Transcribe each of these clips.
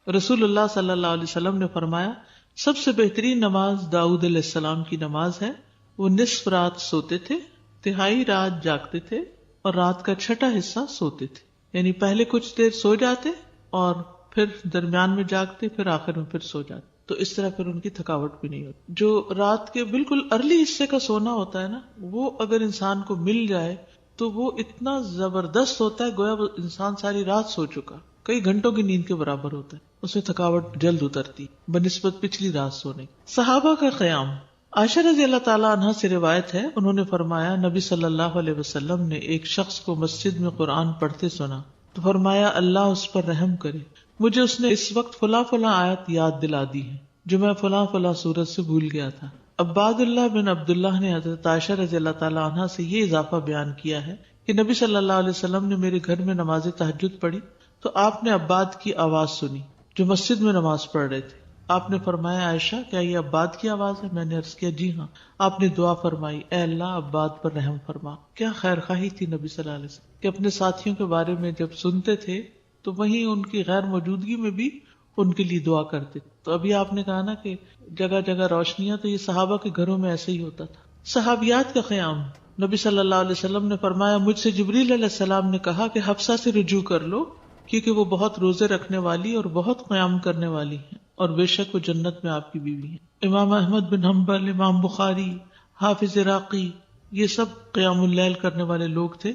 رسول اللہ صلی اللہ علیہ وسلم نے فرمایا سب سے بہترین نماز داؤد علیہ السلام کی نماز ہے. وہ نصف رات سوتے تھے، تہائی رات جاگتے تھے اور رات کا چھٹا حصہ سوتے تھے. یعنی پہلے کچھ دیر سو جاتے اور پھر درمیان میں جاگتے، پھر آخر میں پھر سو جاتے. تو اس طرح پھر ان کی تھکاوٹ بھی نہیں ہوتی. جو رات کے بالکل ارلی حصے کا سونا ہوتا ہے نا، وہ اگر انسان کو مل جائے تو وہ اتنا زبردست ہوتا ہے، گویا وہ انسان ساری رات سو چکا، کئی گھنٹوں کی نیند کے برابر ہوتا ہے. اس میں تھکاوٹ جلد اترتی بنسبت پچھلی رات سونے. صحابہ کا قیام. عائشہ رضی اللہ تعالیٰ عنہ سے روایت ہے، انہوں نے فرمایا نبی صلی اللہ علیہ وسلم نے ایک شخص کو مسجد میں قرآن پڑھتے سنا تو فرمایا اللہ اس پر رحم کرے، مجھے اس نے اس وقت فلاں فلاں آیت یاد دلا دی ہے جو میں فلاں فلاں سورت سے بھول گیا تھا. عباد اللہ بن عبداللہ نے حضرت عائشہ رضی اللہ تعالیٰ عنہ سے یہ اضافہ بیان کیا ہے کہ نبی صلی اللہ علیہ وسلم نے میرے گھر میں نماز تہجد پڑھی تو آپ نے عباد کی آواز سنی جو مسجد میں نماز پڑھ رہے تھے. آپ نے فرمایا عائشہ کیا یہ عباد کی آواز ہے؟ میں نے عرض کیا جی ہاں. آپ نے دعا فرمائی اے اللہ عباد پر رحم فرما. کیا خیر خواہی تھی نبی صلی اللہ علیہ وسلم کہ اپنے ساتھیوں کے بارے میں جب سنتے تھے تو وہیں ان کی غیر موجودگی میں بھی ان کے لیے دعا کرتے. تو ابھی آپ نے کہا نا کہ جگہ جگہ روشنیاں، تو یہ صحابہ کے گھروں میں ایسے ہی ہوتا تھا. صحابیات کا قیام. نبی صلی اللہ علیہ وسلم نے فرمایا مجھ سے جبریل علیہ السلام نے کہا کہ حفصہ سے رجوع کر لو کیونکہ وہ بہت روزے رکھنے والی اور بہت قیام کرنے والی ہیں اور بے شک وہ جنت میں آپ کی بیوی ہیں. امام احمد بن حنبل، امام بخاری، حافظ عراقی، یہ سب قیام اللیل کرنے والے لوگ تھے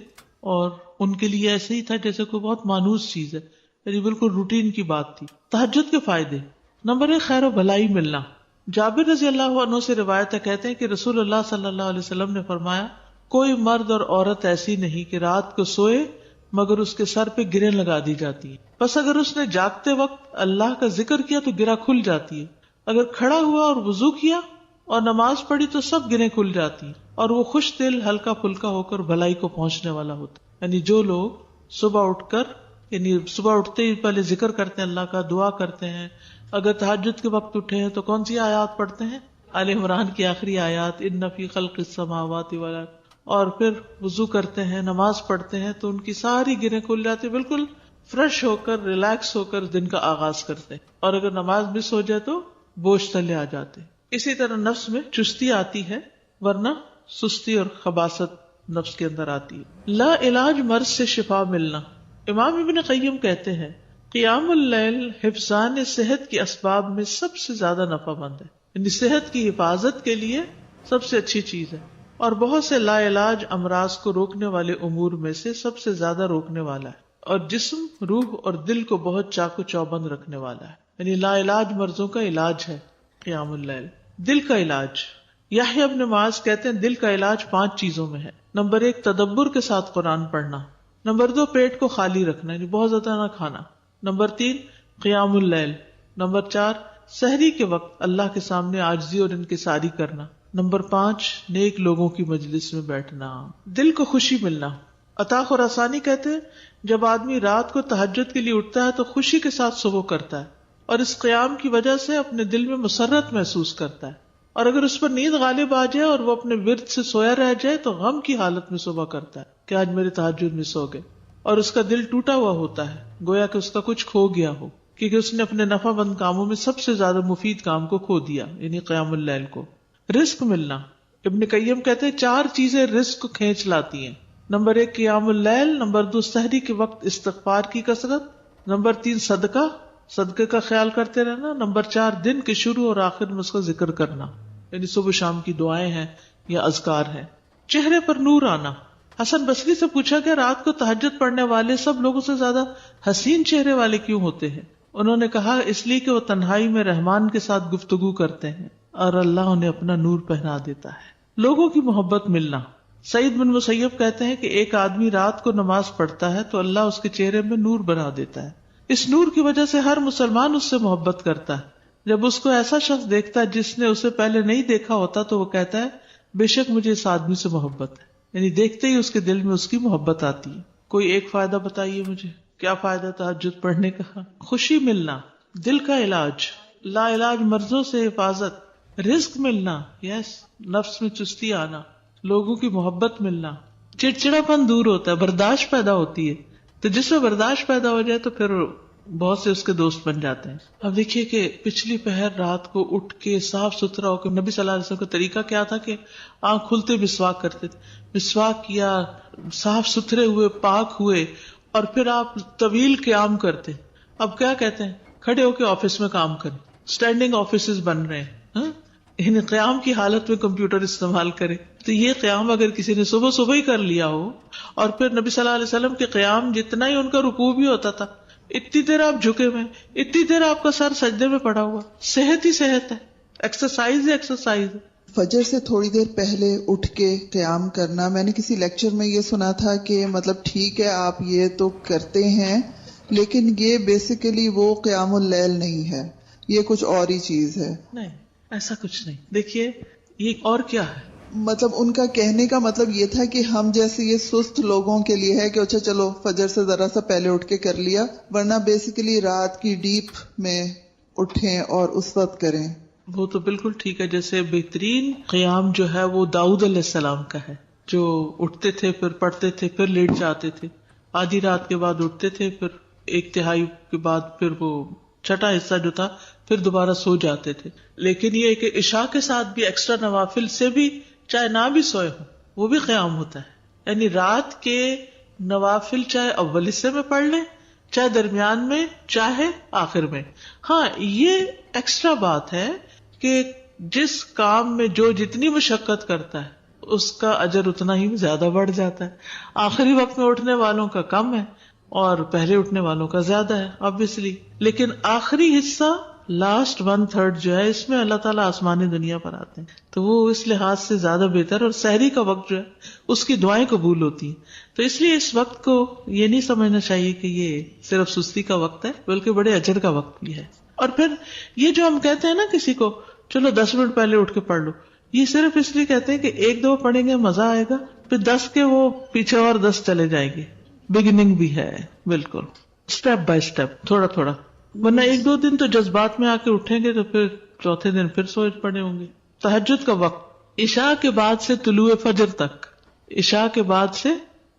اور ان کے لیے ایسے ہی تھا جیسے کوئی بہت مانوس چیز ہے، یعنی بالکل روٹین کی بات تھی. تہجد کے فائدے. نمبر 1 خیر و بھلائی ملنا. جابر رضی اللہ عنہ سے روایت ہے، کہتے ہیں کہ رسول اللہ صلی اللہ علیہ وسلم نے فرمایا کوئی مرد اور عورت ایسی نہیں کہ رات کو سوئے مگر اس کے سر پہ گریں لگا دی جاتی ہے. بس اگر اس نے جاگتے وقت اللہ کا ذکر کیا تو گرہ کھل جاتی ہے. اگر کھڑا ہوا اور وضو کیا اور نماز پڑھی تو سب گریں کھل جاتی ہیں اور وہ خوش دل ہلکا پھلکا ہو کر بھلائی کو پہنچنے والا ہوتا. یعنی جو لوگ صبح اٹھ کر، یعنی صبح اٹھتے ہی پہلے ذکر کرتے ہیں، اللہ کا دعا کرتے ہیں. اگر تہجد کے وقت اٹھے ہیں تو کون سی آیات پڑھتے ہیں؟ آل عمران کی آخری آیات، ان فی خلق السماوات والارض، اور پھر وضو کرتے ہیں، نماز پڑھتے ہیں تو ان کی ساری گریں کھل جاتی، بالکل فریش ہو کر، ریلیکس ہو کر دن کا آغاز کرتے ہیں. اور اگر نماز مس ہو جائے تو بوجھ تلے آ جاتے. اسی طرح نفس میں چستی آتی ہے، ورنہ سستی اور خباثت نفس کے اندر آتی ہے. لا علاج مرض سے شفا ملنا. امام ابن قیم کہتے ہیں قیام اللیل حفظان صحت کے اسباب میں سب سے زیادہ نفع مند ہے، یعنی صحت کی حفاظت کے لیے سب سے اچھی چیز ہے اور بہت سے لا علاج امراض کو روکنے والے امور میں سے سب سے زیادہ روکنے والا ہے اور جسم، روح اور دل کو بہت چاق و چوبند رکھنے والا ہے. یعنی لا علاج مرضوں کا علاج ہے قیام اللیل. دل کا علاج. یحییٰ ابن معاذ کہتے ہیں دل کا علاج 5 چیزوں میں ہے. نمبر 1 تدبر کے ساتھ قرآن پڑھنا. نمبر 2 پیٹ کو خالی رکھنا، یعنی بہت زیادہ نہ کھانا. نمبر 3 قیام اللیل. نمبر 4 سحری کے وقت اللہ کے سامنے عاجزی اور انکساری کرنا. نمبر 5 نیک لوگوں کی مجلس میں بیٹھنا. دل کو خوشی ملنا. عطا خراسانی کہتے ہیں جب آدمی رات کو تہجد کے لیے اٹھتا ہے تو خوشی کے ساتھ صبح کرتا ہے اور اس قیام کی وجہ سے اپنے دل میں مسرت محسوس کرتا ہے. اور اگر اس پر نیند غالب آ جائے اور وہ اپنے ورد سے سویا رہ جائے تو غم کی حالت میں صبح کرتا ہے کہ آج میرے تہجد مس ہو گئے اور اس کا دل ٹوٹا ہوا ہوتا ہے، گویا کہ اس کا کچھ کھو گیا ہو، کیونکہ اس نے اپنے نفع مند کاموں میں سب سے زیادہ مفید کام کو کھو دیا، یعنی قیام اللیل کو. رزق ملنا. ابن قیم کہتے ہیں 4 چیزیں رزق کو کھینچ لاتی ہیں. نمبر 1 قیام اللیل. نمبر 2 سحری کے وقت استغفار کی کثرت. نمبر 3 صدقے کا خیال کرتے رہنا. نمبر 4 دن کے شروع اور آخر میں اس کا ذکر کرنا، یعنی صبح شام کی دعائیں ہیں یا اذکار ہیں. چہرے پر نور آنا. حسن بصری سے پوچھا کہ رات کو تہجد پڑھنے والے سب لوگوں سے زیادہ حسین چہرے والے کیوں ہوتے ہیں؟ انہوں نے کہا اس لیے کہ وہ تنہائی میں رحمان کے ساتھ گفتگو کرتے ہیں اور اللہ انہیں اپنا نور پہنا دیتا ہے. لوگوں کی محبت ملنا. سعید بن مسیب کہتے ہیں کہ ایک آدمی رات کو نماز پڑھتا ہے تو اللہ اس کے چہرے میں نور بنا دیتا ہے. اس نور کی وجہ سے ہر مسلمان اس سے محبت کرتا ہے. جب اس کو ایسا شخص دیکھتا ہے جس نے اسے پہلے نہیں دیکھا ہوتا تو وہ کہتا ہے بے شک مجھے اس آدمی سے محبت ہے، یعنی دیکھتے ہی اس کے دل میں اس کی محبت آتی ہے. کوئی ایک فائدہ بتائیے مجھے، کیا فائدہ تہجد پڑھنے کا؟ خوشی ملنا. دل کا علاج. لا علاج مرضوں سے حفاظت. رزق ملنا. نفس میں چستی آنا. لوگوں کی محبت ملنا. چڑچڑا پن دور ہوتا ہے، برداشت پیدا ہوتی ہے. تو جس میں برداشت پیدا ہو جائے تو پھر بہت سے اس کے دوست بن جاتے ہیں. اب دیکھیے کہ پچھلی پہر رات کو اٹھ کے صاف ستھرا ہو کے, نبی صلی اللہ علیہ وسلم کا طریقہ کیا تھا کہ آنکھ کھلتے مسواک کرتے تھے, مسواک کیا, صاف ستھرے ہوئے, پاک ہوئے, اور پھر آپ طویل قیام کرتے. اب کیا کہتے ہیں, کھڑے ہو کے آفس میں کام کریں, اسٹینڈنگ آفیسز بن رہے ہیں, یعنی قیام کی حالت میں کمپیوٹر استعمال کرے. تو یہ قیام اگر کسی نے صبح صبح ہی کر لیا ہو, اور پھر نبی صلی اللہ علیہ وسلم کے قیام جتنا ہی ان کا رکوع بھی ہوتا تھا, اتنی دیر آپ جھکے ہوئے, اتنی دیر آپ کا سر سجدے میں پڑا ہوا, صحت ہی صحت ہے, ایکسرسائز ہی ایکسرسائز ہے. فجر سے تھوڑی دیر پہلے اٹھ کے قیام کرنا, میں نے کسی لیکچر میں یہ سنا تھا کہ مطلب ٹھیک ہے آپ یہ تو کرتے ہیں, لیکن یہ بیسیکلی وہ قیام اللیل نہیں ہے, یہ کچھ اور ہی چیز ہے. نہیں, ایسا کچھ نہیں. دیکھیے یہ اور کیا ہے, مطلب ان کا کہنے کا مطلب یہ تھا کہ ہم جیسے یہ سست لوگوں کے لیے ہے کہ اچھا چلو فجر سے ذرا سا پہلے اٹھ کے کر لیا, ورنہ بیسیکلی رات کی ڈیپ میں اٹھیں اور اس وقت کریں. وہ تو بالکل ٹھیک ہے. جیسے بہترین قیام جو ہے وہ داؤد علیہ السلام کا ہے, جو اٹھتے تھے, پھر پڑھتے تھے, پھر لیٹ جاتے تھے, آدھی رات کے بعد اٹھتے تھے, پھر ایک تہائی کے بعد پھر وہ چھٹا حصہ جو تھا پھر دوبارہ سو جاتے تھے. لیکن یہ کہ عشاء کے ساتھ بھی ایکسٹرا نوافل سے بھی چاہے نہ بھی سوئے ہوں وہ بھی قیام ہوتا ہے. یعنی رات کے نوافل چاہے اول حصے میں پڑھ لیں, چاہے درمیان میں, چاہے آخر میں. ہاں یہ ایکسٹرا بات ہے کہ جس کام میں جو جتنی مشقت کرتا ہے اس کا اجر اتنا ہی زیادہ بڑھ جاتا ہے. آخری وقت میں اٹھنے والوں کا کم ہے اور پہلے اٹھنے والوں کا زیادہ ہے obviously. لیکن آخری حصہ لاسٹ 1/3 جو ہے, اس میں اللہ تعالیٰ آسمانی دنیا پر آتے ہیں, تو وہ اس لحاظ سے زیادہ بہتر. اور سحری کا وقت جو ہے اس کی دعائیں قبول ہوتی ہیں. تو اس لیے اس وقت کو یہ نہیں سمجھنا چاہیے کہ یہ صرف سستی کا وقت ہے, بلکہ بڑے اجر کا وقت بھی ہے. اور پھر یہ جو ہم کہتے ہیں نا کسی کو چلو 10 منٹ پہلے اٹھ کے پڑھ لو, یہ صرف اس لیے کہتے ہیں کہ 1-2 پڑھیں گے مزہ آئے گا, پھر 10 کے وہ پیچھے اور 10 چلے جائیں گے. بگننگ بھی ہے, بالکل اسٹیپ بائی اسٹیپ, تھوڑا تھوڑا. ورنہ 1-2 دن تو جذبات میں آ کے اٹھیں گے تو پھر چوتھے دن پھر سوچ پڑے ہوں گے. تہجد کا وقت عشاء کے بعد سے طلوع فجر تک, عشاء کے بعد سے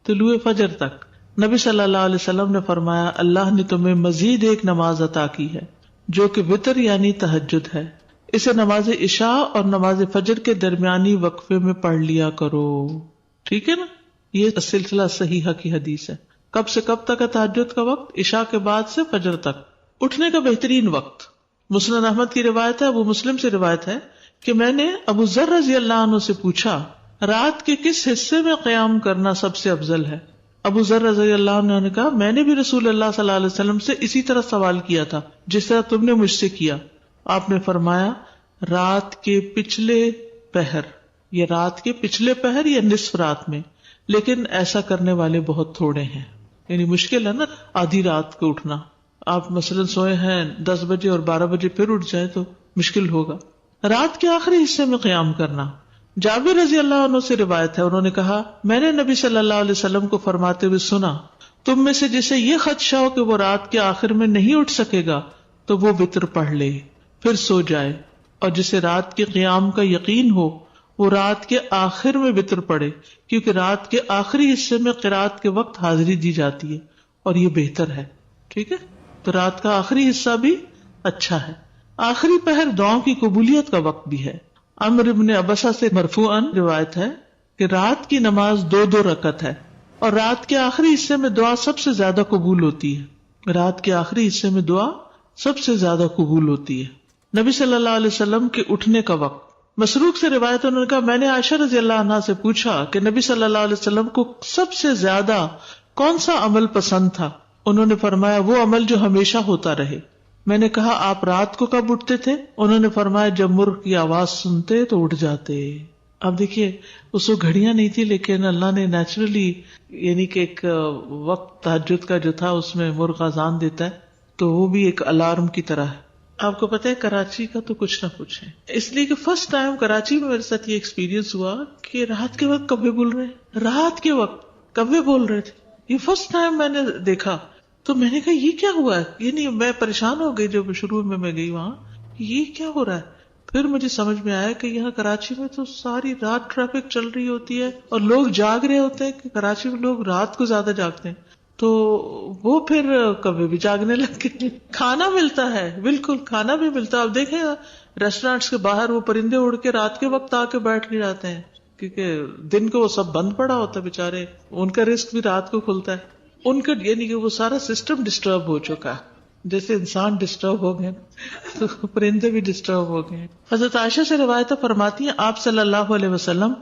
طلوع فجر تک. نبی صلی اللہ علیہ وسلم نے فرمایا اللہ نے تمہیں مزید ایک نماز عطا کی ہے جو کہ وتر یعنی تہجد ہے, اسے نماز عشاء اور نماز فجر کے درمیانی وقفے میں پڑھ لیا کرو. ٹھیک ہے نا, یہ سلسلہ صحیحہ کی حدیث ہے. کب سے کب تک ہے تہجد کا وقت؟ عشاء کے بعد سے فجر تک. اٹھنے کا بہترین وقت مسند احمد کی روایت ہے, ابو مسلم سے روایت ہے کہ میں نے ابو ذر رضی اللہ عنہ سے پوچھا رات کے کس حصے میں قیام کرنا سب سے افضل ہے؟ ابو ذر رضی اللہ عنہ نے کہا میں نے بھی رسول اللہ صلی اللہ علیہ وسلم سے اسی طرح سوال کیا تھا جس طرح تم نے مجھ سے کیا. آپ نے فرمایا رات کے پچھلے پہر, یا رات کے پچھلے پہر یا نصف رات میں, لیکن ایسا کرنے والے بہت تھوڑے ہیں. یعنی مشکل ہے نا آدھی رات کو اٹھنا. آپ مثلاً سوئے ہیں 10 بجے اور 12 بجے پھر اٹھ جائے تو مشکل ہوگا. رات کے آخری حصے میں قیام کرنا. جابر رضی اللہ عنہ سے روایت ہے, انہوں نے کہا میں نے نبی صلی اللہ علیہ وسلم کو فرماتے ہوئے سنا تم میں سے جسے یہ خدشہ ہو کہ وہ رات کے آخر میں نہیں اٹھ سکے گا تو وہ وتر پڑھ لے پھر سو جائے, اور جسے رات کے قیام کا یقین ہو وہ رات کے آخر میں وتر پڑھے, کیونکہ رات کے آخری حصے میں قرات کے وقت حاضری دی جاتی ہے اور یہ بہتر ہے. ٹھیک ہے, تو رات کا آخری حصہ بھی اچھا ہے. آخری پہر دعاؤں کی قبولیت کا وقت بھی ہے. عمرو بن ابسہ سے مرفوعاً روایت ہے کہ رات کی نماز 2 رکعت ہے اور رات کے آخری حصے میں دعا سب سے زیادہ قبول ہوتی ہے. رات کے آخری حصے میں دعا سب سے زیادہ قبول ہوتی ہے. نبی صلی اللہ علیہ وسلم کے اٹھنے کا وقت. مسروق سے روایت انہوں نے کہا میں نے عائشہ رضی اللہ عنہا سے پوچھا کہ نبی صلی اللہ علیہ وسلم کو سب سے زیادہ کون سا عمل پسند تھا؟ انہوں نے فرمایا وہ عمل جو ہمیشہ ہوتا رہے. میں نے کہا آپ رات کو کب اٹھتے تھے؟ انہوں نے فرمایا جب مرغ کی آواز سنتے تو اٹھ جاتے. اب دیکھیے اس کو گھڑیاں نہیں تھی, لیکن اللہ نے نیچرلی یعنی کہ ایک وقت تہجد کا جو تھا اس میں مرغ اذان دیتا ہے تو وہ بھی ایک الارم کی طرح ہے. آپ کو پتہ ہے کراچی کا تو کچھ نہ کچھ ہے, اس لیے کہ فرسٹ ٹائم کراچی میں میرے ساتھ یہ ایکسپیرینس ہوا کہ رات کے وقت کبے بول رہے ہیں, رات کے وقت کبے بول رہے تھے. یہ فرسٹ ٹائم میں نے دیکھا تو میں نے کہا یہ کیا ہوا ہے, یعنی میں پریشان ہو گئی جب شروع میں گئی وہاں, یہ کیا ہو رہا ہے. پھر مجھے سمجھ میں آیا کہ یہاں کراچی میں تو ساری رات ٹریفک چل رہی ہوتی ہے اور لوگ جاگ رہے ہوتے ہیں, کہ کراچی میں لوگ رات کو زیادہ جاگتے ہیں. تو وہ پھر کبھی بھی جاگنے لگ گئے. کھانا ملتا ہے، بالکل کھانا بھی ملتا ہے. آپ دیکھیں ریسٹورینٹس کے باہر وہ پرندے اڑ کے رات کے وقت آ کے بیٹھ کے جاتے ہیں، کیونکہ دن کو وہ سب بند پڑا ہوتا ہے بےچارے، ان کا رزق بھی رات کو کھلتا ہے. ان کا یعنی کہ وہ سارا سسٹم ڈسٹرب ہو چکا ہے، جیسے انسان ڈسٹرب ہو گئے تو پرندے بھی ڈسٹرب ہو گئے. حضرت عائشہ سے روایت فرماتی ہیں آپ صلی اللہ علیہ وسلم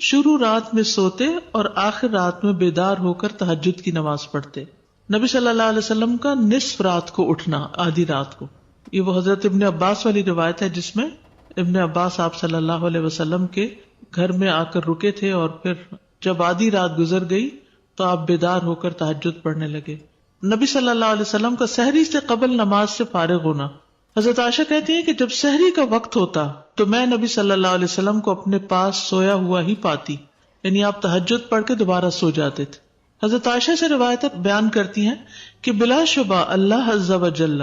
شروع رات میں سوتے اور آخر رات میں بیدار ہو کر تہجد کی نماز پڑھتے. نبی صلی اللہ علیہ وسلم کا نصف رات کو اٹھنا، آدھی رات کو، یہ وہ حضرت ابن عباس والی روایت ہے جس میں ابن عباس آپ صلی اللہ علیہ وسلم کے گھر میں آ کر رکے تھے اور پھر جب آدھی رات گزر گئی تو آپ بیدار ہو کر تہجد پڑھنے لگے. نبی صلی اللہ علیہ وسلم کا سحری سے قبل نماز سے فارغ ہونا. حضرت عائشہ کہتی ہیں کہ جب سحری کا وقت ہوتا تو میں نبی صلی اللہ علیہ وسلم کو اپنے پاس سویا ہوا ہی پاتی، یعنی آپ تہجد پڑھ کے دوبارہ سو جاتے تھے. حضرت عائشہ سے روایت بیان کرتی ہیں کہ بلا شبہ اللہ عز و جل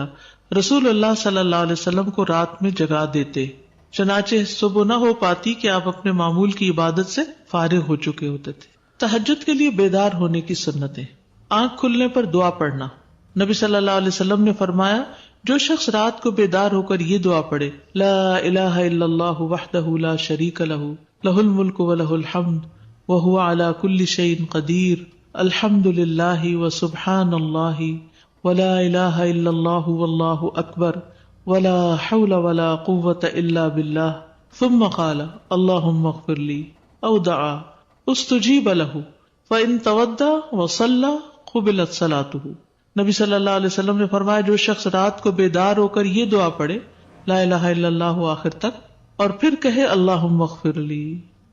رسول اللہ صلی اللہ علیہ وسلم کو رات میں جگا دیتے، چنانچہ صبح نہ ہو پاتی کہ آپ اپنے معمول کی عبادت سے فارغ ہو چکے ہوتے تھے. تہجد کے لیے بیدار ہونے کی سنتیں. آنکھ کھلنے پر دعا پڑھنا. نبی صلی اللہ علیہ وسلم نے فرمایا جو شخص رات کو بیدار ہو کر یہ دعا پڑھے لا الہ الا اللہ وحدہ لا شریک لہ لہ الملک ولہ الحمد وہو علی کل شیء قدیر الحمد للہ وسبحان اللہ ولا الہ الا اللہ واللہ اکبر ولا حول ولا قوة الا باللہ ثم قال اللہم اغفر لی او دعا استجیب لہ فإن تودع وصلى قبلت صلاته. نبی صلی اللہ علیہ وسلم نے فرمایا جو شخص رات کو بیدار ہو کر یہ دعا پڑھے لا الہ الا اللہ آخر تک اور پھر کہے اللہم اغفر لی،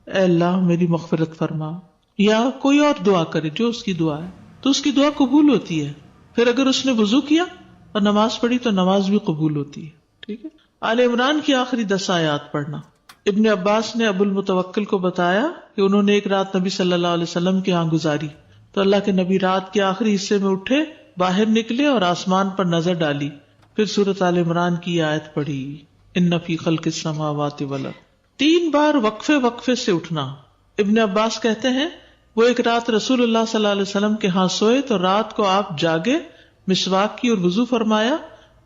اے اللہ میری مغفرت فرما، یا کوئی اور دعا کرے جو اس کی دعا ہے تو اس کی دعا قبول ہوتی ہے. پھر اگر اس نے وضو کیا اور نماز پڑھی تو نماز بھی قبول ہوتی ہے. ٹھیک ہے. آل عمران کی آخری 10 آیات پڑھنا. ابن عباس نے ابو المتوکل کو بتایا کہ انہوں نے ایک رات نبی صلی اللہ علیہ وسلم کے ہاں گزاری تو اللہ کے نبی رات کے آخری حصے میں اٹھے، باہر نکلے اور آسمان پر نظر ڈالی، پھر سورۃ آل عمران کی آیت پڑھی ان فی خلق السماوات والارض. 3 بار وقفے سے اٹھنا. ابن عباس کہتے ہیں وہ ایک رات رسول اللہ صلی اللہ علیہ وسلم کے ہاں سوئے تو رات کو آپ جاگے، مسواک کی اور وضو فرمایا.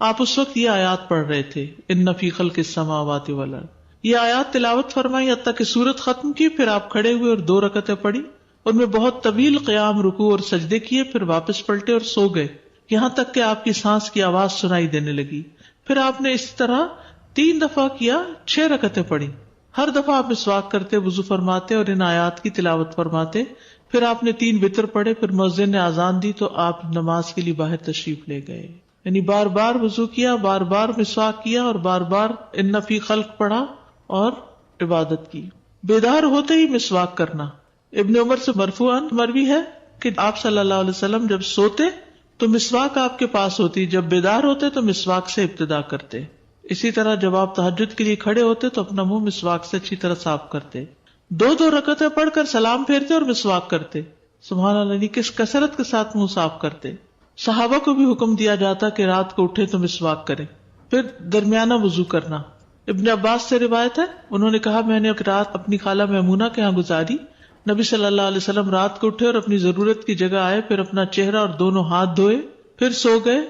آپ اس وقت یہ آیات پڑھ رہے تھے ان فی خلق السماوات والارض. یہ آیات تلاوت فرمائی حتیٰ کہ سورت ختم کی، پھر آپ کھڑے ہوئے اور 2 رکعتیں پڑھی. ان میں بہت طویل قیام، رکوع اور سجدے کیے، پھر واپس پلٹے اور سو گئے یہاں تک کہ آپ کی سانس کی آواز سنائی دینے لگی. پھر آپ نے اس طرح 3 دفعہ کیا، 6 رکعتیں پڑھی. ہر دفعہ آپ مسواک کرتے، وضو فرماتے اور ان آیات کی تلاوت فرماتے. پھر آپ نے 3 وتر پڑھے، پھر مؤذن نے اذان دی تو آپ نماز کے لیے باہر تشریف لے گئے. یعنی بار بار وضو کیا، بار بار مسواک کیا اور بار بار ان فی خلق پڑھا اور عبادت کی. بیدار ہوتے ہی مسواک کرنا. ابن عمر سے مرفوعاً مروی ہے کہ آپ صلی اللہ علیہ وسلم جب سوتے تو مسواک آپ کے پاس ہوتی، جب بیدار ہوتے تو مسواک سے ابتدا کرتے. اسی طرح جب آپ تہجد کے لیے کھڑے ہوتے تو اپنا منہ مسواک سے اچھی طرح صاف کرتے. 2 رکعتیں پڑھ کر سلام پھیرتے اور مسواک کرتے. سبحان اللہ، کس کثرت کے ساتھ منہ صاف کرتے. صحابہ کو بھی حکم دیا جاتا کہ رات کو اٹھے تو مسواک کرے. پھر درمیانہ وضو کرنا. ابن عباس سے روایت ہے انہوں نے کہا میں نے ایک رات اپنی خالہ میمونہ کے ہاں گزاری. نبی صلی اللہ علیہ وسلم رات کو اٹھے اور اپنی ضرورت کی جگہ آئے، پھر اپنا چہرہ اور دونوں ہاتھ دھوئے، پھر سو گئے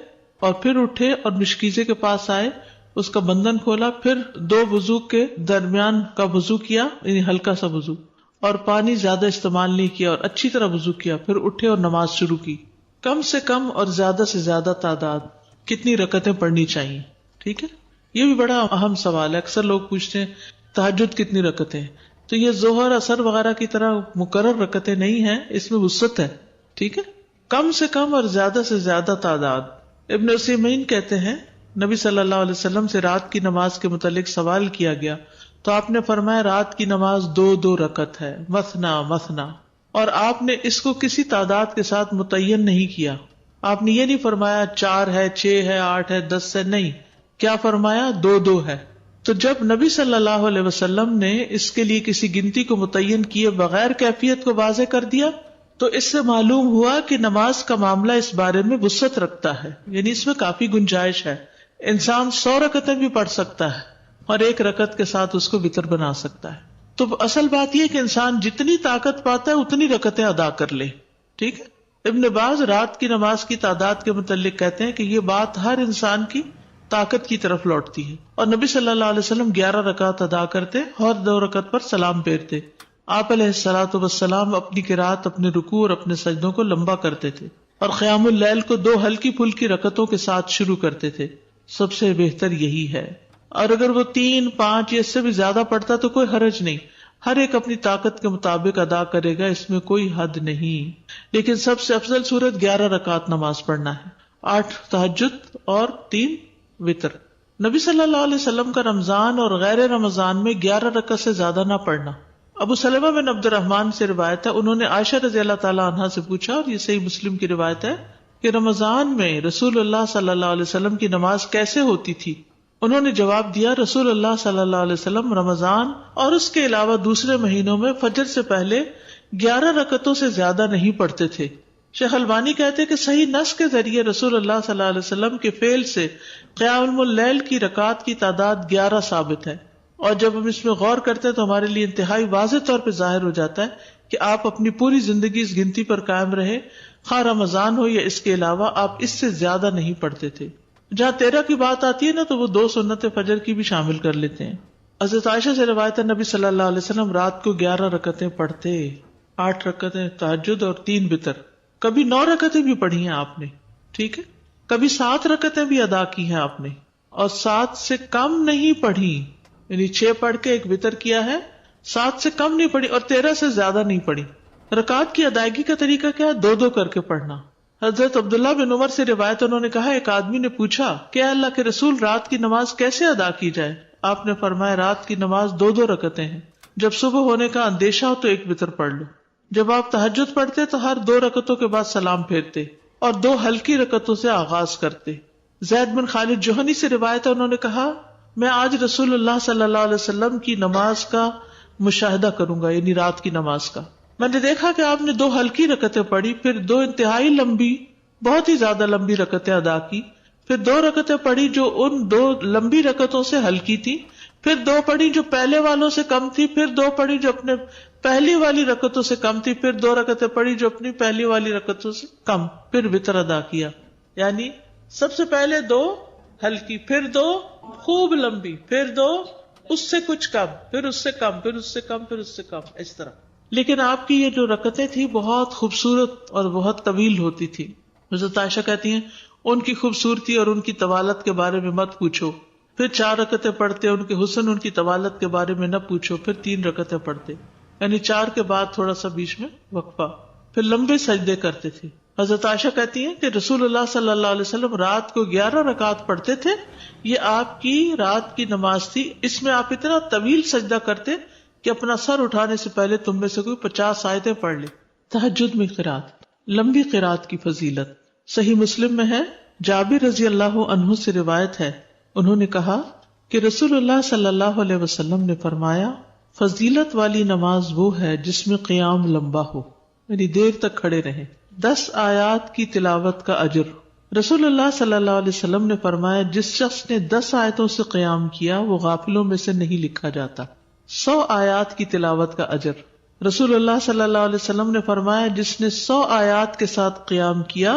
اور پھر اٹھے اور مشکیزے کے پاس آئے، اس کا بندھن کھولا، پھر 2 وضو کے درمیان کا وضو کیا، یعنی ہلکا سا وضو، اور پانی زیادہ استعمال نہیں کیا اور اچھی طرح وضو کیا. پھر اٹھے اور نماز شروع کی. کم سے کم اور زیادہ سے زیادہ تعداد کتنی رکعتیں پڑھنی چاہیے؟ ٹھیک ہے، یہ بھی بڑا اہم سوال ہے. اکثر لوگ پوچھتے ہیں تہجد کتنی رکعتیں ہیں، تو یہ ظہر اثر وغیرہ کی طرح مقرر رکعتیں نہیں ہیں، اس میں وسعت ہے. ٹھیک ہے، کم سے کم اور زیادہ سے زیادہ تعداد. ابن عثیمین کہتے ہیں نبی صلی اللہ علیہ وسلم سے رات کی نماز کے متعلق سوال کیا گیا تو آپ نے فرمایا رات کی نماز 2 رکعت ہے، مثنا مثنا، اور آپ نے اس کو کسی تعداد کے ساتھ متعین نہیں کیا. آپ نے یہ نہیں فرمایا 4 ہے، 6 ہے، 8 ہے، 10 ہے، نہیں. کیا فرمایا؟ 2 ہے. تو جب نبی صلی اللہ علیہ وسلم نے اس کے لیے کسی گنتی کو متعین کیے بغیر کیفیت کو واضح کر دیا تو اس سے معلوم ہوا کہ نماز کا معاملہ اس بارے میں وسعت رکھتا ہے، یعنی اس میں کافی گنجائش ہے. انسان 100 رکعتیں بھی پڑھ سکتا ہے اور 1 رکعت کے ساتھ اس کو وتر بنا سکتا ہے. تو اصل بات یہ کہ انسان جتنی طاقت پاتا ہے اتنی رکعتیں ادا کر لے. ٹھیک ہے، ابن باز رات کی نماز کی تعداد کے متعلق کہتے ہیں کہ یہ بات ہر انسان کی طاقت کی طرف لوٹتی ہے، اور نبی صلی اللہ علیہ وسلم 11 رکعت ادا کرتے اور 2 رکعت پر سلام پھیرتے. آپ علیہ الصلوۃ والسلام اپنی قرات، اپنے رکوع اور اپنے سجدوں کو لمبا کرتے تھے، اور قیام اللیل کو 2 ہلکی پھلکی رکعتوں کے ساتھ شروع کرتے تھے. سب سے بہتر یہی ہے، اور اگر وہ 3، 5 یا اس سے بھی زیادہ پڑھتا تو کوئی حرج نہیں، ہر ایک اپنی طاقت کے مطابق ادا کرے گا، اس میں کوئی حد نہیں. لیکن سب سے افضل صورت 11 رکعت نماز پڑھنا ہے، 8 تہجد اور 3 وتر. نبی صلی اللہ علیہ وسلم کا رمضان اور غیر رمضان میں 11 رکعت سے زیادہ نہ پڑھنا. ابو سلمہ بن عبد الرحمن سے روایت ہے، انہوں نے عائشہ رضی اللہ تعالی عنہا سے پوچھا، اور یہ صحیح مسلم کی روایت ہے، کہ رمضان میں رسول اللہ صلی اللہ علیہ وسلم کی نماز کیسے ہوتی تھی؟ انہوں نے جواب دیا، رسول اللہ صلی اللہ علیہ وسلم رمضان اور اس کے علاوہ دوسرے مہینوں میں فجر سے پہلے 11 رکعتوں سے زیادہ نہیں پڑھتے تھے. شیخ البانی کہتے کہ صحیح نص کے ذریعے رسول اللہ صلی اللہ علیہ وسلم کے فعل سے قیام اللیل کی رکعات کی تعداد 11 ثابت ہے، اور جب ہم اس میں غور کرتے ہیں تو ہمارے لیے انتہائی واضح طور پہ ظاہر ہو جاتا ہے کہ آپ اپنی پوری زندگی اس گنتی پر قائم رہے، خواہ رمضان ہو یا اس کے علاوہ آپ اس سے زیادہ نہیں پڑھتے تھے. جہاں 13 کی بات آتی ہے نا تو وہ 2 سنت فجر کی بھی شامل کر لیتے ہیں. حضرت عائشہ سے روایت ہے، نبی صلی اللہ علیہ وسلم رات کو 11 رکعتیں پڑھتے، 8 رکعتیں تہجد اور 3 وتر. کبھی 9 رکعتیں بھی پڑھی ہیں آپ نے، ٹھیک ہے، کبھی 7 رکعتیں بھی ادا کی ہیں آپ نے، اور 7 سے کم نہیں پڑھی، یعنی 6 پڑھ کے 1 وتر کیا ہے، 7 سے کم نہیں پڑھی اور 13 سے زیادہ نہیں پڑھی. رکعات کی ادائیگی کا طریقہ کیا ہے؟ 2 کر کے پڑھنا. حضرت عبداللہ بن عمر سے روایت، انہوں نے کہا ایک آدمی نے پوچھا کہ اللہ کے رسول رات کی نماز کیسے ادا کی جائے؟ آپ نے فرمایا رات کی نماز 2 رکعتیں ہیں، جب صبح ہونے کا اندیشہ ہو تو 1 وتر پڑھ لو. جب آپ تہجد پڑھتے تو ہر 2 رکعتوں کے بعد سلام پھیرتے اور 2 ہلکی رکعتوں سے آغاز کرتے. زید بن خالد جوہنی سے روایت ہے، انہوں نے کہا میں آج رسول اللہ صلی اللہ علیہ وسلم کی نماز کا مشاہدہ کروں گا، یعنی رات کی نماز کا. میں نے دیکھا کہ آپ نے 2 ہلکی رکعتیں پڑھی، پھر 2 انتہائی لمبی، بہت ہی زیادہ لمبی رکعتیں ادا کی، پھر 2 رکعتیں پڑھی جو ان 2 لمبی رکعتوں سے ہلکی تھی، پھر 2 پڑھی جو پہلے والوں سے کم تھی، پھر 2 پڑھی جو اپنے پہلی والی رکعتوں سے کم تھی، پھر 2 رکعتیں پڑھی جو اپنی پہلی والی رکعتوں سے کم، پھر وتر ادا کیا. یعنی سب سے پہلے 2 ہلکی، پھر 2 خوب لمبی، پھر 2 اس سے کچھ کم، پھر اس سے کم، پھر اس سے کم، پھر اس سے کم، اس طرح. لیکن آپ کی یہ جو رکعتیں تھی بہت خوبصورت اور بہت طویل ہوتی تھی. حضرت عائشہ کہتی ہیں ان کی خوبصورتی اور ان کی طوالت کے بارے میں مت پوچھو. پھر 4 رکعتیں پڑھتے، ان کے حسن، ان کی طوالت کے بارے میں نہ پوچھو. پھر 3 رکعتیں پڑھتے، یعنی 4 کے بعد تھوڑا سا بیچ میں وقفہ، پھر لمبے سجدے کرتے تھے. حضرت عائشہ کہتی ہیں کہ رسول اللہ صلی اللہ علیہ وسلم رات کو 11 رکعت پڑھتے تھے، یہ آپ کی رات کی نماز تھی. اس میں آپ اتنا طویل سجدہ کرتے کہ اپنا سر اٹھانے سے پہلے تم میں سے کوئی 50 آیتیں پڑھ لے. تہجد میں قرات، لمبی قرات کی فضیلت صحیح مسلم میں ہے. جابر رضی اللہ عنہ سے روایت ہے، انہوں نے کہا کہ رسول اللہ صلی اللہ علیہ وسلم نے فرمایا فضیلت والی نماز وہ ہے جس میں قیام لمبا ہو، یعنی دیر تک کھڑے رہیں. 10 آیات کی تلاوت کا اجر. رسول اللہ صلی اللہ علیہ وسلم نے فرمایا جس شخص نے 10 آیتوں سے قیام کیا وہ غافلوں میں سے نہیں لکھا جاتا. 100 آیات کی تلاوت کا اجر. رسول اللہ صلی اللہ علیہ وسلم نے فرمایا جس نے 100 آیات کے ساتھ قیام کیا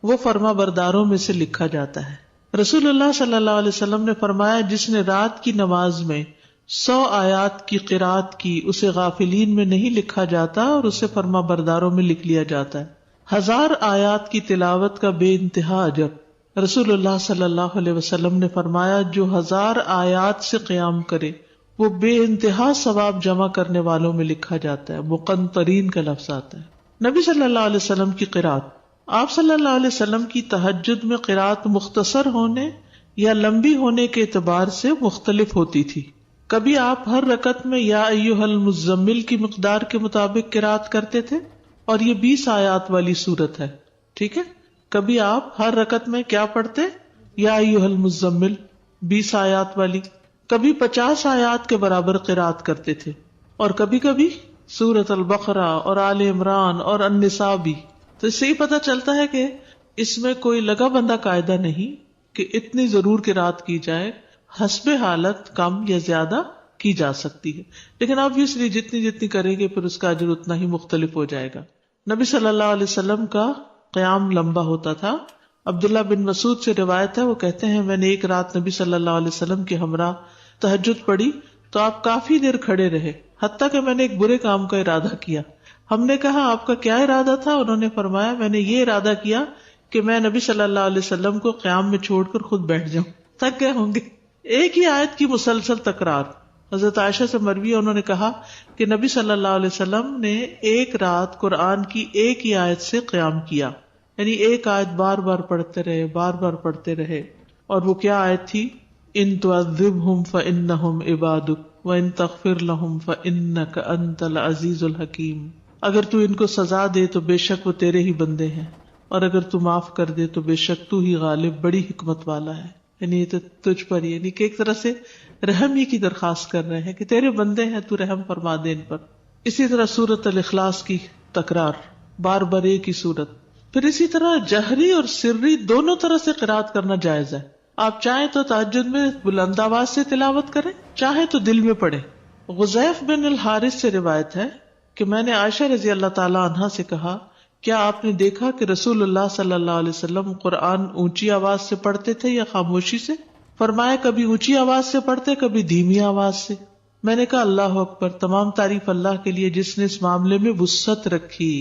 وہ فرما برداروں میں سے لکھا جاتا ہے. رسول اللہ صلی اللہ علیہ وسلم نے فرمایا جس نے رات کی نماز میں 100 آیات کی قرات کی اسے غافلین میں نہیں لکھا جاتا اور اسے فرما برداروں میں لکھ لیا جاتا ہے. 1000 آیات کی تلاوت کا بے انتہا اجر. رسول اللہ صلی اللہ علیہ وسلم نے فرمایا جو 1000 آیات سے قیام کرے وہ بے انتہا ثواب جمع کرنے والوں میں لکھا جاتا ہے. مقنطرین کا لفظ آتا ہے. نبی صلی اللہ علیہ وسلم کی قرات. آپ صلی اللہ علیہ وسلم کی تہجد میں قرات مختصر ہونے یا لمبی ہونے کے اعتبار سے مختلف ہوتی تھی. کبھی آپ ہر رکعت میں یا ایھا المزمل کی مقدار کے مطابق قرات کرتے تھے اور یہ 20 آیات والی سورت ہے، ٹھیک ہے. کبھی آپ ہر رکعت میں کیا پڑھتے؟ یا ایھا المزمل 20 آیات والی. کبھی 50 آیات کے برابر قرات کرتے تھے، اور کبھی کبھی سورۃ البقرہ اور آل عمران اور النساء بھی. تو اس سے ہی پتہ چلتا ہے کہ اس میں کوئی لگا بندہ قاعدہ نہیں کہ اتنی ضرور قرات کی جائے، حسب حالت کم یا زیادہ کی جا سکتی ہے. لیکن obviously جتنی کریں گے پھر اس کا اجر اتنا ہی مختلف ہو جائے گا. نبی صلی اللہ علیہ وسلم کا قیام لمبا ہوتا تھا. عبداللہ بن مسعود سے روایت ہے، وہ کہتے ہیں میں نے ایک رات نبی صلی اللہ علیہ وسلم کے ہمراہ تہجد پڑھی تو آپ کافی دیر کھڑے رہے، حتیٰ کہ میں نے ایک برے کام کا ارادہ کیا. ہم نے کہا آپ کا کیا ارادہ تھا؟ انہوں نے فرمایا میں نے یہ ارادہ کیا کہ میں نبی صلی اللہ علیہ وسلم کو قیام میں چھوڑ کر خود بیٹھ جاؤں. تھک گئے ہوں گے. ایک ہی آیت کی مسلسل تکرار. حضرت عائشہ سے مروی ہے، انہوں نے کہا کہ نبی صلی اللہ علیہ وسلم نے ایک رات قرآن کی ایک ہی آیت سے قیام کیا، یعنی ایک آیت بار بار پڑھتے رہے، بار بار پڑھتے رہے. اور وہ کیا آیت تھی؟ ان تعذبہم فانہم عبادک وان تغفر لہم فانک انت العزیز الحکیم. اگر تو ان کو سزا دے تو بے شک وہ تیرے ہی بندے ہیں، اور اگر تو معاف کر دے تو بے شک تو ہی غالب بڑی حکمت والا ہے. یعنی یہ تو تجھ پر ہی، یعنی کہ ایک طرح سے رحم ہی کی درخواست کر رہے ہیں کہ تیرے بندے ہیں، تو رحم فرما دے ان پر. اسی طرح سورۃ الاخلاص کی تکرار، بار بار ایک ہی سورت. پھر اسی طرح جہری اور سری دونوں طرح سے قرات کرنا جائز ہے. آپ چاہیں تو تہجد میں بلند آواز سے تلاوت کریں، چاہیں تو دل میں پڑھیں. غزیف بن الحارث سے روایت ہے کہ میں نے عائشہ رضی اللہ تعالی عنہا سے کہا کیا آپ نے دیکھا کہ رسول اللہ صلی اللہ علیہ وسلم قرآن اونچی آواز سے پڑھتے تھے یا خاموشی سے؟ فرمایا کبھی اونچی آواز سے پڑھتے، کبھی دھیمی آواز سے. میں نے کہا اللہ اکبر، تمام تعریف اللہ کے لیے جس نے اس معاملے میں وسعت رکھی.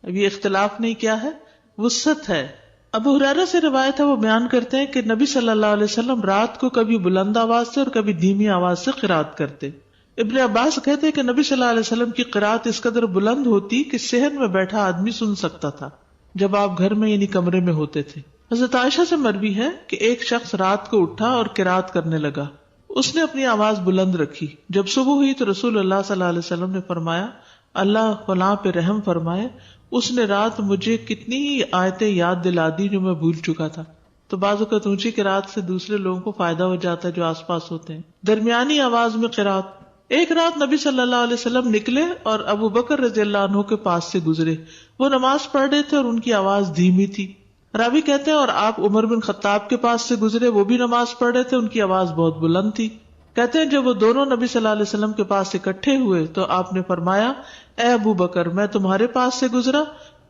اب یہ اختلاف نہیں، کیا ہے؟ وسعت ہے. ابو ہریرہ سے روایت ہے، وہ بیان کرتے ہیں کہ نبی صلی اللہ علیہ وسلم رات کو کبھی بلند آواز سے اور کبھی دھیمی آواز سے قرات کرتے. ابن عباس کہتے ہیں کہ نبی صلی اللہ علیہ وسلم کی قرات اس قدر بلند ہوتی کہ صحن میں بیٹھا آدمی سن سکتا تھا جب آپ گھر میں یعنی کمرے میں ہوتے تھے. حضرت عائشہ سے مروی ہے کہ ایک شخص رات کو اٹھا اور قرات کرنے لگا. اس نے اپنی آواز بلند رکھی. جب صبح ہوئی تو رسول اللہ صلی اللہ علیہ وسلم نے فرمایا اللہ فلاں پہ رحم فرمائے، اس نے رات مجھے کتنی ہی آیتیں یاد دلا دی جو میں بھول چکا تھا. تو بعض اوقات اونچی قرات سے دوسرے لوگوں کو فائدہ ہو جاتا ہے جو آس پاس ہوتے ہیں. درمیانی آواز میں قرات. ایک رات نبی صلی اللہ علیہ وسلم نکلے اور ابو بکر رضی اللہ عنہ کے پاس سے گزرے. وہ نماز پڑھ رہے تھے اور ان کی آواز دھیمی تھی. راوی کہتے ہیں اور آپ عمر بن خطاب کے پاس سے گزرے، وہ بھی نماز پڑھ رہے تھے، ان کی آواز بہت بلند تھی. کہتے ہیں جب وہ دونوں نبی صلی اللہ علیہ وسلم کے پاس اکٹھے ہوئے تو آپ نے فرمایا اے ابو بکر، میں تمہارے پاس سے گزرا،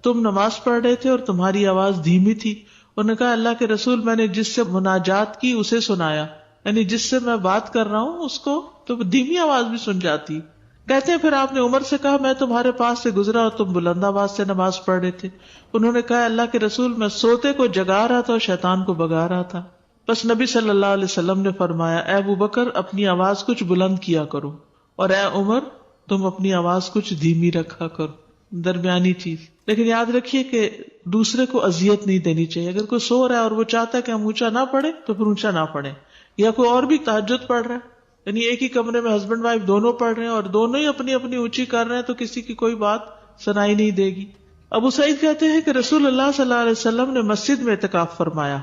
تم نماز پڑھ رہے تھے اور تمہاری آواز دھیمی تھی. انہوں نے کہا اللہ کے رسول، میں نے جس سے مناجات کی اسے سنایا، یعنی جس سے میں بات کر رہا ہوں اس کو تو دھیمی آواز بھی سن جاتی. کہتے ہیں پھر آپ نے عمر سے کہا میں تمہارے پاس سے گزرا اور تم بلند آواز سے نماز پڑھ رہے تھے. انہوں نے کہا اللہ کے رسول، میں سوتے کو جگا رہا تھا اور شیطان کو بگا رہا تھا. بس نبی صلی اللہ علیہ وسلم نے فرمایا اے ابو بکر، اپنی آواز کچھ بلند کیا کرو، اور اے عمر، تم اپنی آواز کچھ دھیمی رکھا کرو. درمیانی چیز. لیکن یاد رکھیے کہ دوسرے کو اذیت نہیں دینی چاہیے. اگر کوئی سو رہا ہے اور وہ چاہتا ہے کہ ہم اونچا نہ پڑھیں تو پھر اونچا نہ پڑھیں. یا کوئی اور بھی تہجد پڑھ رہا ہے، یعنی ایک ہی کمرے میں ہسبینڈ وائف دونوں پڑھ رہے ہیں اور دونوں ہی اپنی اپنی اونچی کر رہے ہیں تو کسی کی کوئی بات سنائی نہیں دے گی. ابو سعید کہتے ہیں کہ رسول اللہ صلی اللہ علیہ وسلم نے مسجد میں اعتکاف فرمایا.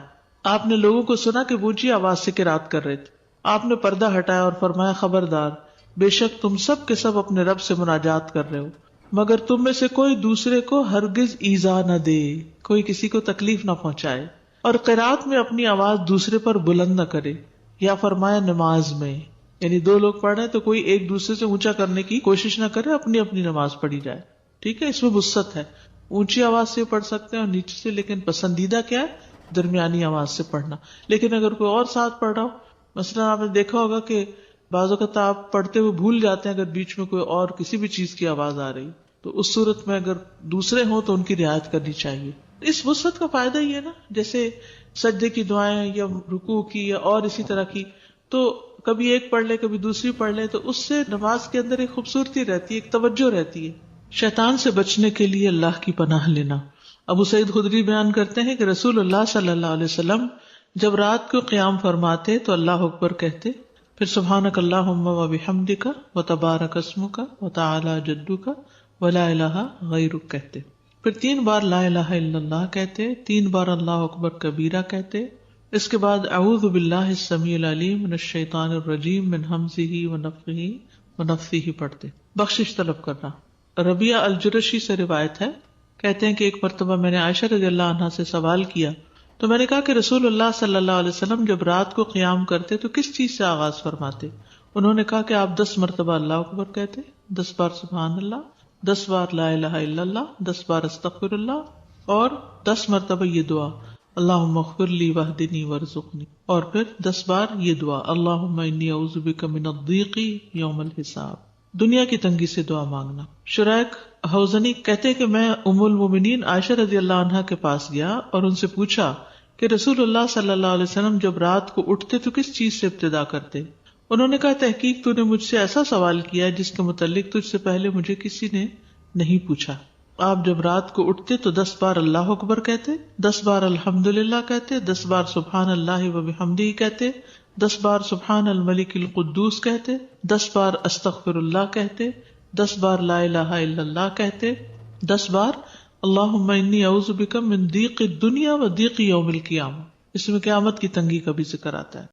آپ نے لوگوں کو سنا کہ اونچی آواز سے قرات کر رہے تھے. آپ نے پردہ ہٹایا اور فرمایا خبردار، بے شک تم سب کے سب اپنے رب سے مناجات کر رہے ہو، مگر تم میں سے کوئی دوسرے کو ہرگز ایذا نہ دے، کوئی کسی کو تکلیف نہ پہنچائے، اور قرات میں اپنی آواز دوسرے پر بلند نہ کرے. یا فرمایا نماز میں، یعنی دو لوگ پڑھ رہے ہیں تو کوئی ایک دوسرے سے اونچا کرنے کی کوشش نہ کرے، اپنی اپنی نماز پڑھی جائے. ٹھیک ہے، اس میں وسعت ہے. اونچی آواز سے پڑھ سکتے ہیں اور نیچے سے، لیکن پسندیدہ کیا ہے؟ درمیانی آواز سے پڑھنا. لیکن اگر کوئی اور ساتھ پڑھ رہا ہو، مثلا آپ نے دیکھا ہوگا کہ بعض اوقات آپ پڑھتے ہوئے بھول جاتے ہیں اگر بیچ میں کوئی اور کسی بھی چیز کی آواز آ رہی، تو اس صورت میں اگر دوسرے ہوں تو ان کی رعایت کرنی چاہیے. اس وسعت کا فائدہ یہ ہے نا، جیسے سجدے کی دعائیں یا رکوع کی یا اور اسی طرح کی، تو کبھی ایک پڑھ لے کبھی دوسری پڑھ لے تو اس سے نماز کے اندر ایک خوبصورتی رہتی ہے، ایک توجہ رہتی ہے. شیطان سے بچنے کے لیے اللہ کی پناہ لینا. ابو سعید خدری بیان کرتے ہیں کہ رسول اللہ صلی اللہ علیہ وسلم جب رات کو قیام فرماتے تو اللہ اکبر کہتے، پھر سبحانک اللہم و بحمدک و تبارک اسمک و تعالی جدک و لا الہ غیرک کہتے، پھر 3 بار لا الہ الا اللہ کہتے، 3 بار اللہ اکبر کبیرہ کہتے. اس کے بعد اعوذ باللہ السمیع العلیم من الشیطان الرجیم من ہمزہ ونفخہ ونفثہ پڑھتے. بخشش طلب کرنا. ربیعہ الجرشی سے روایت ہے، کہتے ہیں کہ ایک مرتبہ میں نے عائشہ رضی اللہ عنہا سے سوال کیا تو میں نے کہا کہ رسول اللہ صلی اللہ علیہ وسلم جب رات کو قیام کرتے تو کس چیز سے آغاز فرماتے؟ انہوں نے کہا کہ آپ 10 مرتبہ اللہ اکبر کہتے، 10 بار سبحان اللہ 10 بار لا الہ الا اللہ، 10 بار استغفر اللہ، اور 10 مرتبہ یہ دعا اللہم اغفر لی واہدنی وارزقنی، اور پھر 10 بار یہ دعا اللہم انی اعوذ بک من الضیق یوم الحساب، دنیا کی تنگی سے دعا مانگنا۔ شریک حوزنی کہتے کہ میں ام المومنین عائشہ رضی اللہ عنہا کے پاس گیا اور ان سے پوچھا کہ رسول اللہ صلی اللہ علیہ وسلم جب رات کو اٹھتے تو کس چیز سے ابتدا کرتے؟ انہوں نے کہا تحقیق تو نے مجھ سے ایسا سوال کیا جس کے متعلق تجھ سے پہلے مجھے کسی نے نہیں پوچھا۔ آپ جب رات کو اٹھتے تو 10 بار اللہ اکبر کہتے، 10 بار الحمدللہ کہتے، 10 بار سبحان اللہ و بحمدہ کہتے، 10 بار سبحان الملک القدوس کہتے، 10 بار استغفر اللہ کہتے، 10 بار لا الہ الا اللہ کہتے، 10 بار اللہم انی اعوذ بک من ضیق الدنیا و ضیق یوم القیامہ۔ اس میں قیامت کی تنگی کا بھی ذکر آتا ہے۔